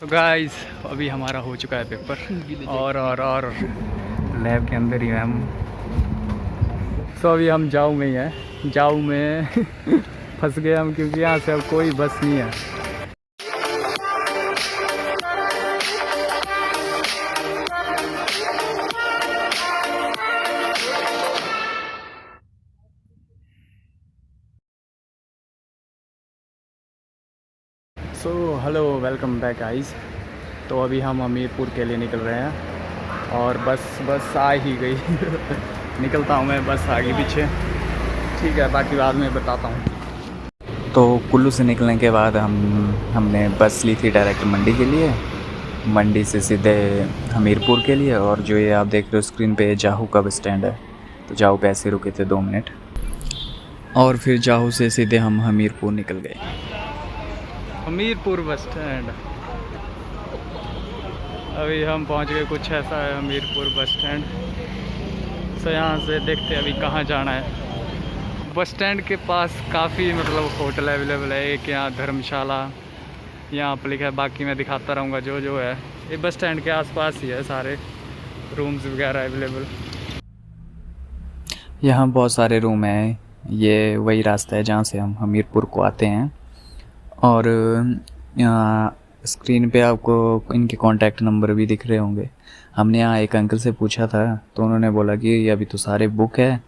तो गाइस अभी हमारा हो चुका है पेपर और लैब के अंदर ही है हम। तो अभी हम जाऊ में ही हैं। जाऊ में फंस गए हम क्योंकि यहाँ से अब कोई बस नहीं है। So hello welcome back guys. तो अभी हम हमीरपुर के लिए निकल रहे हैं और बस आ ही गई निकलता हूँ मैं, बस आ गई पीछे। ठीक है, बाकी बाद में बताता हूँ। तो कुल्लू से निकलने के बाद हमने बस ली थी डायरेक्ट मंडी के लिए, मंडी से सीधे हमीरपुर के लिए। और जो ये आप देख रहे हो स्क्रीन पे जाहू का बस स्टैंड है, तो जाहू पे ऐसे रुके थे 2 मिनट और फिर जाहू से सीधे हम हमीरपुर निकल गए। हमीरपुर बस स्टैंड अभी हम पहुंच गए, कुछ ऐसा है हमीरपुर बस स्टैंड। तो यहाँ से देखते हैं अभी कहाँ जाना है। बस स्टैंड के पास काफ़ी मतलब होटल अवेलेबल है। एक यहाँ धर्मशाला यहाँ पर लिखा है, बाकी मैं दिखाता रहूँगा जो है। ये बस स्टैंड के आसपास ही है, सारे रूम्स वगैरह अवेलेबल। यहाँ बहुत सारे रूम हैं। ये वही रास्ता है जहाँ से हम हमीरपुर को आते हैं। और यहाँ स्क्रीन पे आपको इनके कॉन्टैक्ट नंबर भी दिख रहे होंगे। हमने यहाँ एक अंकल से पूछा था तो उन्होंने बोला कि अभी तो सारे बुक है,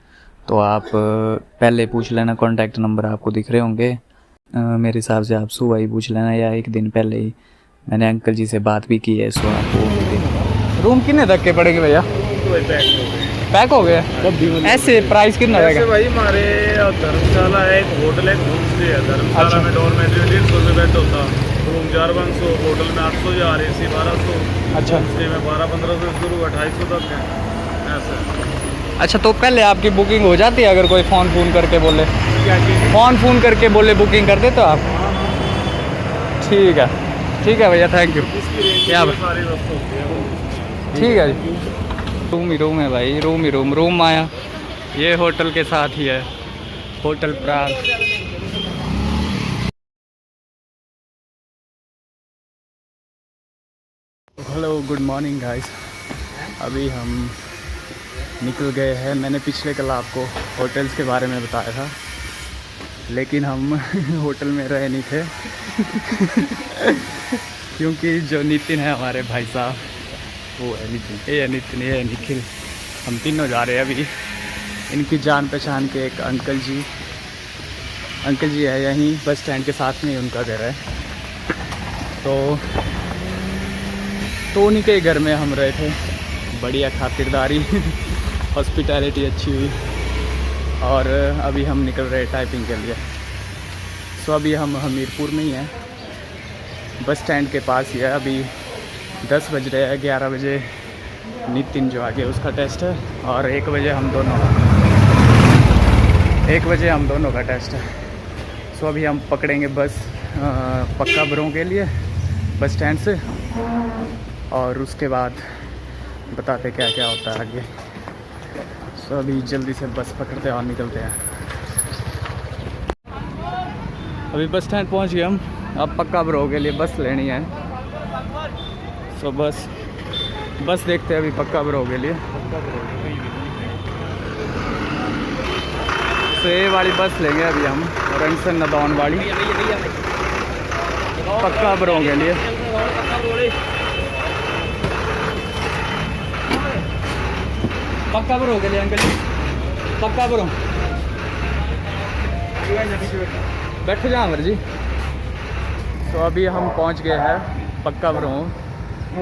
तो आप पहले पूछ लेना, कॉन्टैक्ट नंबर आपको दिख रहे होंगे। मेरे हिसाब से आप सुबह ही पूछ लेना या एक दिन पहले ही। मैंने अंकल जी से बात भी की है, सो आपको रूम कितने तक के पड़ेंगे भैया? पैक हो गए ऐसे प्राइस कितना रहेगा? भाई हमारे धर्मशाला है, एक होटल है, होम स्टे है। धर्मशाला अच्छा। में डॉर्मेट्री 150 रुपये बेड होता, रूम 400, होटल में 800 AC 1200। अच्छा। होम स्टे में 1200-1500 से शुरू 2800 तक है ऐसे। अच्छा, तो पहले आपकी बुकिंग हो जाती है अगर कोई फ़ोन करके बोले? क्या चीज़? फ़ोन करके बोले बुकिंग कर देते हो आप? ठीक है भैया, थैंक यू। क्या सारी वस्तु होती है। ठीक है जी। रूम है भाई, रूम आया। ये होटल के साथ ही है, hotel Prague. Hello good morning guys. अभी हम निकल गए हैं। मैंने पिछले कल आपको होटल्स के बारे में बताया था, लेकिन हम होटल में रहे नहीं थे क्योंकि जो नितिन है हमारे भाई साहब, वो है नितिन, ये है निखिल, हम तीनों जा रहे हैं अभी। इनकी जान पहचान के एक अंकल जी है यहीं बस स्टैंड के साथ में ही उनका घर है। तो उन्हीं के घर में हम रहे थे। बढ़िया खातिरदारी हॉस्पिटैलिटी अच्छी हुई। और अभी हम निकल रहे टाइपिंग के लिए। सो अभी हम हमीरपुर में ही हैं, बस स्टैंड के पास ही है। अभी 10 बज रहे हैं। 11 बजे नितिन जो आगे उसका टेस्ट है और 1 बजे हम दोनों का टेस्ट है। सो अभी हम पकड़ेंगे बस पक्का बरों के लिए बस स्टैंड से, और उसके बाद बताते क्या क्या होता है आगे। सो अभी जल्दी से बस पकड़ते हैं और निकलते हैं। अभी बस स्टैंड पहुंच गए हम। अब पक्का बरों के लिए बस लेनी है। सो बस देखते हैं अभी पक्का बरों के लिए। तो ये वाली बस लेंगे अभी हम, रंगसन नदौन वाली, पक्का बरों के लिए। पक्का बरों के लिए अंकल जी, पक्का बरों बैठ जा अमर जी। तो अभी हम पहुंच गए हैं पक्का बरों।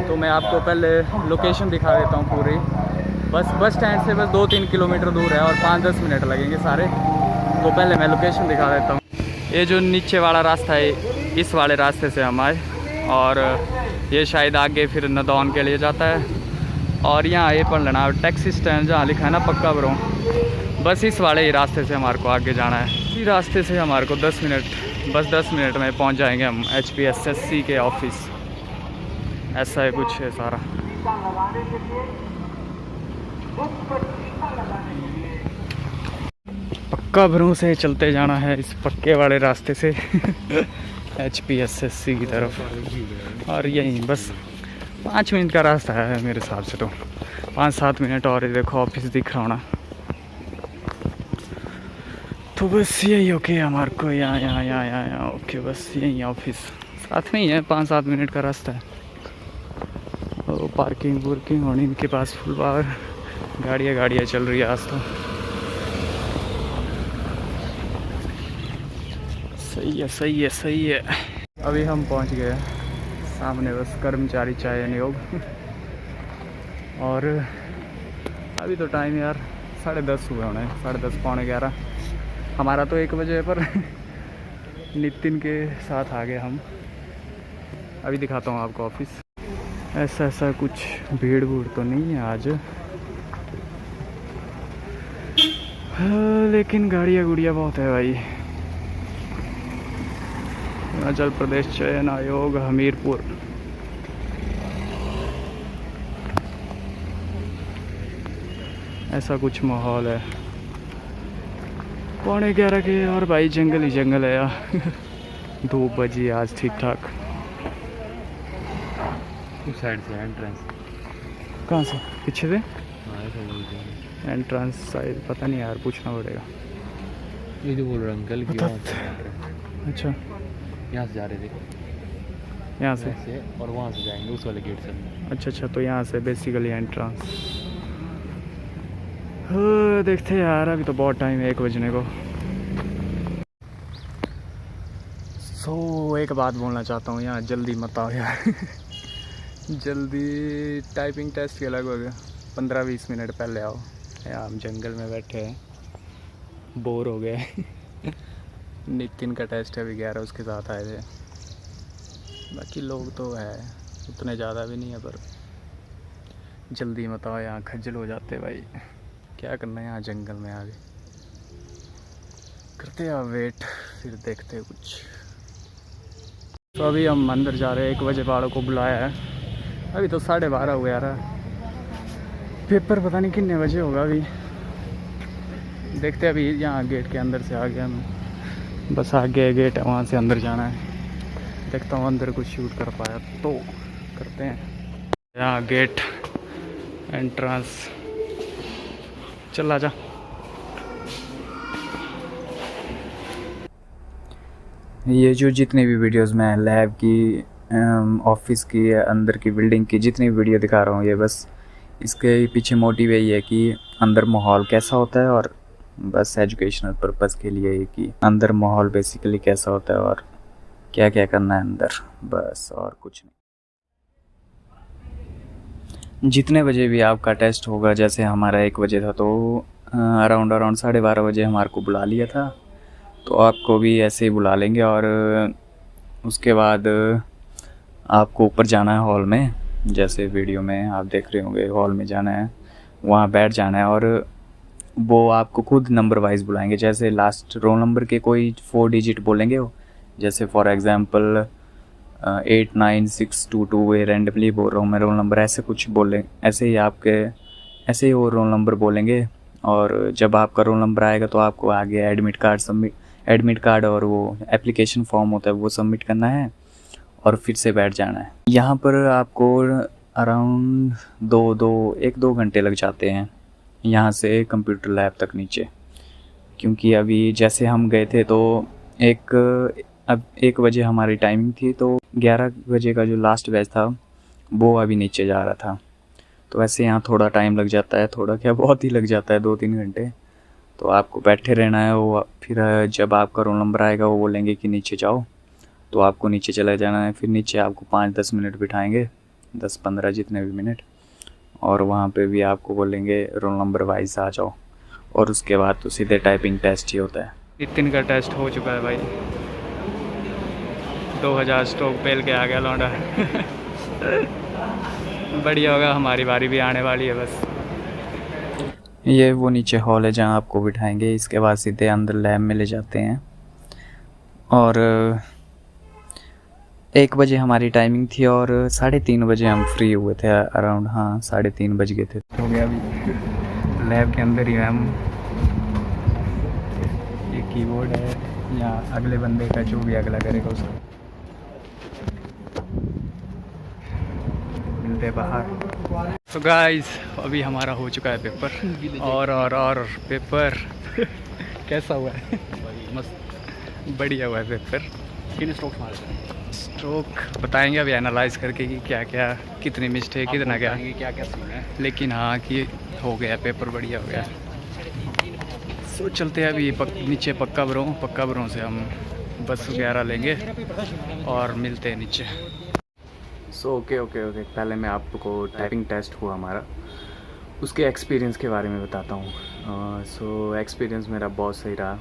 तो मैं आपको पहले लोकेशन दिखा देता हूँ पूरी। बस स्टैंड से बस 2-3 किलोमीटर दूर है और 5-10 मिनट लगेंगे सारे। तो पहले मैं लोकेशन दिखा देता हूँ। ये जो नीचे वाला रास्ता है, इस वाले रास्ते से हम आए और ये शायद आगे फिर नदौन के लिए जाता है। और यहाँ ये पढ़ लेना टैक्सी स्टैंड जहाँ लिखा है ना पक्का बरों, बस इस वाले ही रास्ते से हमारे को आगे जाना है। इसी रास्ते से हमारे को 10 मिनट में पहुँच जाएंगे हम HPSSC के ऑफिस। ऐसा है कुछ है सारा। पक्का बरों से चलते जाना है इस पक्के वाले रास्ते से HPSSC की तरफ। और यहीं बस 5 मिनट का रास्ता है मेरे हिसाब से, तो 5-7 मिनट और। ये देखो ऑफिस दिख रहा होना। तो बस यही ओके हमारे को यहाँ ओके, बस यही ऑफिस साथ में ही है, 5-7 मिनट का रास्ता है। और पार्किंग वुर्किंग होनी इनके पास फुल पावर, गाड़ियाँ चल रही है आज तो। सही है। अभी हम पहुंच गए सामने, बस कर्मचारी चयन आयोग। और अभी तो टाइम यार 10:30 हुए होने, 10:30 पौने 11। हमारा तो 1 बजे है, पर नितिन के साथ आ गए हम। अभी दिखाता हूँ आपको ऑफिस। ऐसा कुछ भीड़ तो नहीं है आज, लेकिन गाड़ियाँ बहुत है भाई। हिमाचल प्रदेश चयन आयोग हमीरपुर। ऐसा कुछ माहौल है 11:15 के। और भाई जंगल ही जंगल है यार। 2 बजे आज ठीक ठाक। उस साइड से एंट्रेंस कहाँ से? पीछे से हाँ, एंट्रेंस साइड पता नहीं यार, पूछना पड़ेगा। ये जो बोल रहे अंकल की अच्छा, यहाँ से जा रहे थे, यहाँ से और वहाँ से जाएंगे उस वाले गेट से। अच्छा, तो यहाँ से बेसिकली एंट्रेंस। देखते हैं यार, अभी तो बहुत टाइम है 1 बजने को। एक बात बोलना चाहता हूँ, यहाँ जल्दी मत आओ यार। जल्दी टाइपिंग टेस्ट के लगभग 15-20 मिनट पहले आओ। यहाँ हम जंगल में बैठे हैं, बोर हो गए। नितिन का टेस्ट है अभी 11, उसके साथ आए थे। बाकी लोग तो है, उतने ज़्यादा भी नहीं है, पर जल्दी मत आओ, यहाँ खज्जल हो जाते भाई। क्या करना है यहाँ जंगल में आगे, करते हैं वेट, फिर देखते हैं कुछ। तो अभी हम अंदर जा रहे हैं, 1 बजे वालों को बुलाया है। अभी तो 12:30 हुआ यार। पेपर पता नहीं कितने बजे होगा अभी, देखते हैं। अभी यहाँ गेट के अंदर से आ गया मैं, बस आगे गेट है, वहाँ से अंदर जाना है। देखता हूँ अंदर कुछ शूट कर पाया तो करते हैं। यहाँ गेट एंट्रेंस, चल आजा। ये जो जितनी भी वीडियोस मैं लैब की, ऑफिस की, अंदर की बिल्डिंग की जितनी भी वीडियो दिखा रहा हूँ, ये बस इसके पीछे मोटिव यही है कि अंदर माहौल कैसा होता है, और बस एजुकेशनल पर्पस के लिए ही कि अंदर माहौल बेसिकली कैसा होता है और क्या क्या करना है अंदर, बस और कुछ नहीं। जितने बजे भी आपका टेस्ट होगा, जैसे हमारा 1 बजे था, तो अराउंड 12:30 बजे हमारे को बुला लिया था, तो आपको भी ऐसे ही बुला लेंगे। और उसके बाद आपको ऊपर जाना है हॉल में, जैसे वीडियो में आप देख रहे होंगे, हॉल में जाना है, वहाँ बैठ जाना है। और वो आपको खुद नंबर वाइज बुलाएंगे, जैसे लास्ट रोल नंबर के कोई 4 डिजिट बोलेंगे वो, जैसे फॉर एग्जांपल 89622, ये रैंडमली बोल रहा हूँ मैं रोल नंबर, ऐसे कुछ बोलें, ऐसे ही वो रोल नंबर बोलेंगे। और जब आपका रोल नंबर आएगा तो आपको आगे एडमिट कार्ड और वो एप्लीकेशन फॉर्म होता है वो सबमिट करना है, और फिर से बैठ जाना है। यहाँ पर आपको अराउंड 1-2 घंटे लग जाते हैं यहाँ से कंप्यूटर लैब तक नीचे, क्योंकि अभी जैसे हम गए थे तो 1 बजे हमारी टाइमिंग थी, तो 11 बजे का जो लास्ट बैच था वो अभी नीचे जा रहा था। तो वैसे यहाँ थोड़ा टाइम लग जाता है, थोड़ा क्या बहुत ही लग जाता है, 2-3 घंटे। तो आपको बैठे रहना है। वो फिर जब आपका रोल नंबर आएगा वो बोलेंगे कि नीचे जाओ, तो आपको नीचे चला जाना है। फिर नीचे आपको 5-10 मिनट बिठाएंगे, 10-15 जितने भी मिनट, और वहाँ पे भी आपको बोलेंगे रोल नंबर वाइज आ जाओ। और उसके बाद तो सीधे टाइपिंग टेस्ट ही होता है। नितिन का टेस्ट हो चुका है भाई, 2000 स्ट्रोक पेल के आ गया लौंडा। बढ़िया होगा, हमारी बारी भी आने वाली है बस। ये वो नीचे हॉल है जहाँ आपको बिठाएंगे, इसके बाद सीधे अंदर लैब में ले जाते हैं। और 1 बजे हमारी टाइमिंग थी और 3:30 बजे हम फ्री हुए थे अराउंड। हाँ 3:30 बज गए थे। हो गया अभी लैब के अंदर ही है हम। ये कीबोर्ड है, यहाँ अगले बंदे का जो भी अगला करेगा उसका निकलते हैं बाहर। तो गाइस अभी हमारा हो चुका है पेपर और पेपर कैसा हुआ है? मस्त बढ़िया हुआ है पेपर। कितने स्ट्रोक्स मारे? स्ट्रोक बताएंगे अभी एनालाइज करके कि क्या क्या कितनी मिस्टेक कितना क्या, क्या क्या सीन है। लेकिन हाँ कि हो गया पेपर बढ़िया हो गया। सो चलते हैं अभी नीचे पक्का ब्रो से हम बस 11 लेंगे और मिलते हैं नीचे। सो ओके पहले मैं आपको टाइपिंग टेस्ट हुआ हमारा, उसके एक्सपीरियंस के बारे में बताता हूँ। सो एक्सपीरियंस मेरा बहुत सही रहा।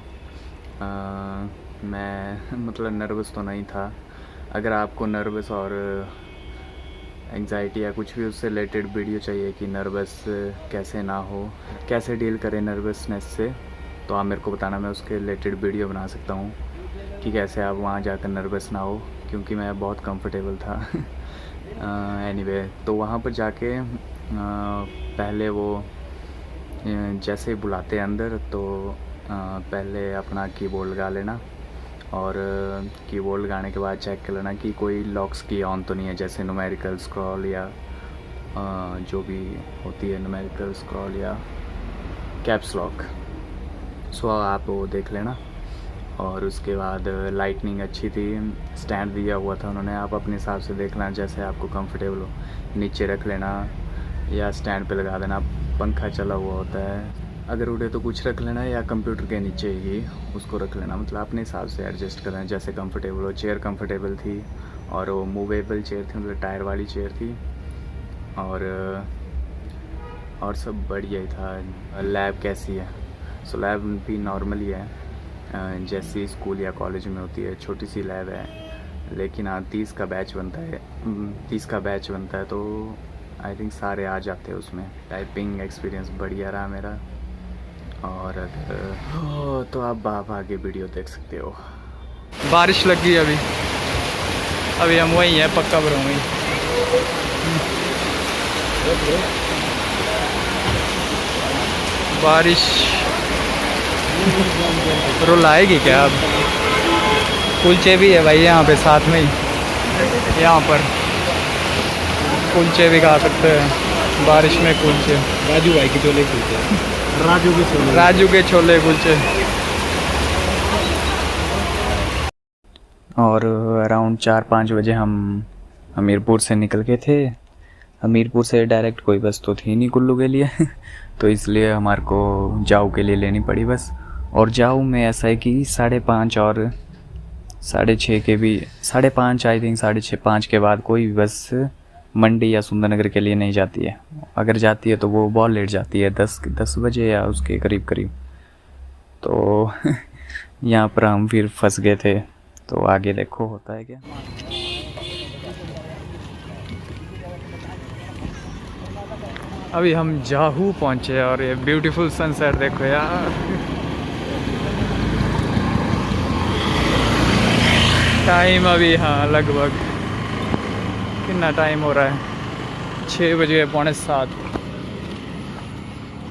मैं मतलब नर्वस तो नहीं था। अगर आपको नर्वस और एंग्जाइटी या कुछ भी उससे रिलेटेड वीडियो चाहिए कि नर्वस कैसे ना हो, कैसे डील करें नर्वसनेस से, तो आप मेरे को बताना, मैं उसके रिलेटेड वीडियो बना सकता हूँ कि कैसे आप वहाँ जाकर नर्वस ना हो, क्योंकि मैं बहुत कंफर्टेबल था। एनीवे तो वहाँ पर जाके पहले वो जैसे ही बुलाते हैं अंदर तो पहले अपना कीबोर्ड लगा लेना, और कीबोर्ड लगाने के बाद चेक कर लेना कि कोई लॉक्स की ऑन तो नहीं है, जैसे न्यूमेरिकल स्क्रॉल या जो भी होती है न्यूमेरिकल स्क्रॉल या कैप्स लॉक। सो आप वो देख लेना। और उसके बाद लाइटनिंग अच्छी थी, स्टैंड दिया हुआ था उन्होंने, आप अपने हिसाब से देख लेना जैसे आपको कंफर्टेबल हो, नीचे रख लेना या स्टैंड पे लगा देना। पंखा चला हुआ होता है, अगर उड़े तो कुछ रख लेना या कंप्यूटर के नीचे ही उसको रख लेना, मतलब अपने हिसाब से एडजस्ट करना जैसे कंफर्टेबल हो। चेयर कंफर्टेबल थी और वो मूवेबल चेयर थी, मतलब टायर वाली चेयर थी, और सब बढ़िया ही था। लैब कैसी है? सो लैब भी नॉर्मल ही है, जैसी स्कूल या कॉलेज में होती है, छोटी सी लैब है, लेकिन हाँ 30 का बैच बनता है तो आई थिंक सारे आ जाते हैं उसमें। टाइपिंग एक्सपीरियंस बढ़िया रहा मेरा। और अगर तो आप आगे वीडियो देख सकते हो। बारिश लग गई अभी हम वहीं हैं पक्का ब्रो में। बारिश रोल आएगी क्या? अब कुलचे भी है भाई यहाँ पे साथ में ही, यहाँ पर कुलचे भी खा सकते हैं बारिश में। कुलचे राजू भाई के छोले कुलचे, राजू के छोले कुलचे। और अराउंड 4-5 बजे हम हमीरपुर से निकल के थे। हमीरपुर से डायरेक्ट कोई बस तो थी नहीं कुल्लू के लिए तो इसलिए हमारे को जाऊ के लिए लेनी पड़ी बस। और जाऊ में ऐसा है कि 5:30 और 6:30 के भी 5:30 आई थिंक 5:30 के बाद कोई भी बस मंडी या सुंदरनगर के लिए नहीं जाती है। अगर जाती है तो वो बहुत लेट जाती है, 10 बजे या उसके करीब। तो यहाँ पर हम फिर फंस गए थे, तो आगे देखो होता है क्या। अभी हम जाहू पहुँचे और ये ब्यूटीफुल सनसेट देखो यार। टाइम अभी हाँ लगभग कितना टाइम हो रहा है, 6 बजे 6:45।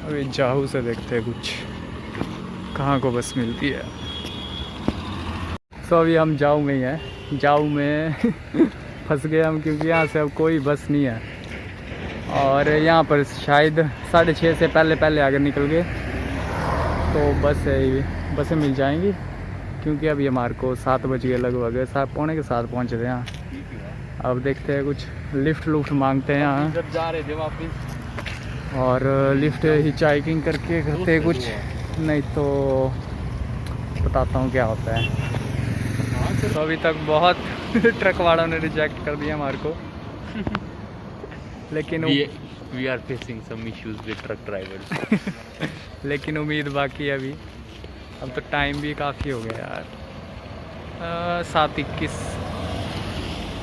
अभी जाहू से देखते हैं कुछ कहाँ को बस मिलती है। तो अभी हम जाऊ में ही हैं, जाऊ में फंस गए हम, क्योंकि यहाँ से अब कोई बस नहीं है। और यहाँ पर शायद 6:30 से पहले अगर निकल गए तो बसें मिल जाएंगी, क्योंकि अभी हमारे को 7 बज गए लगभग, 7:45 पहुँचे थे यहाँ। अब देखते हैं कुछ लिफ्ट मांगते हैं यहाँ, जब जा रहे थे वापस, और लिफ्ट हिचाइकिंग करके करते हैं कुछ, नहीं तो बताता हूँ क्या होता है। तो अभी तक बहुत ट्रक वालों ने रिजेक्ट कर दिया हमारे को लेकिन we are facing some issues with truck drivers लेकिन उम्मीद बाकी है अभी। अब तो टाइम भी काफ़ी हो गया यार, 7:21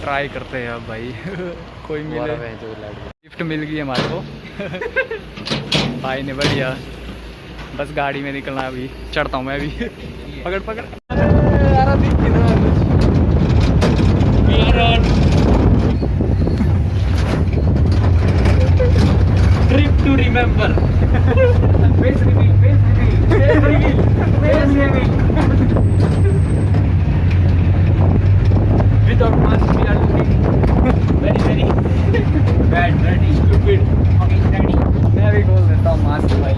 ट्राई करते हैं अब भाई कोई मिले। लिफ्ट मिल गई हमारे को भाई ने, बढ़िया। बस गाड़ी में निकलना, अभी चढ़ता हूँ मैं अभी। पकड़ trip to remember. Without mask we are looking very bad. Mask भाई।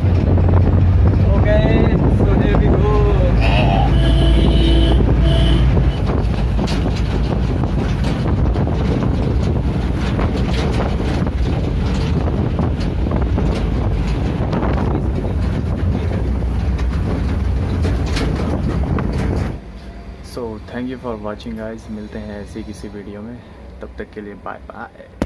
Okay so here we go. So thank you for watching guys, मिलते हैं ऐसी किसी वीडियो में, तब तक के लिए बाय बाय।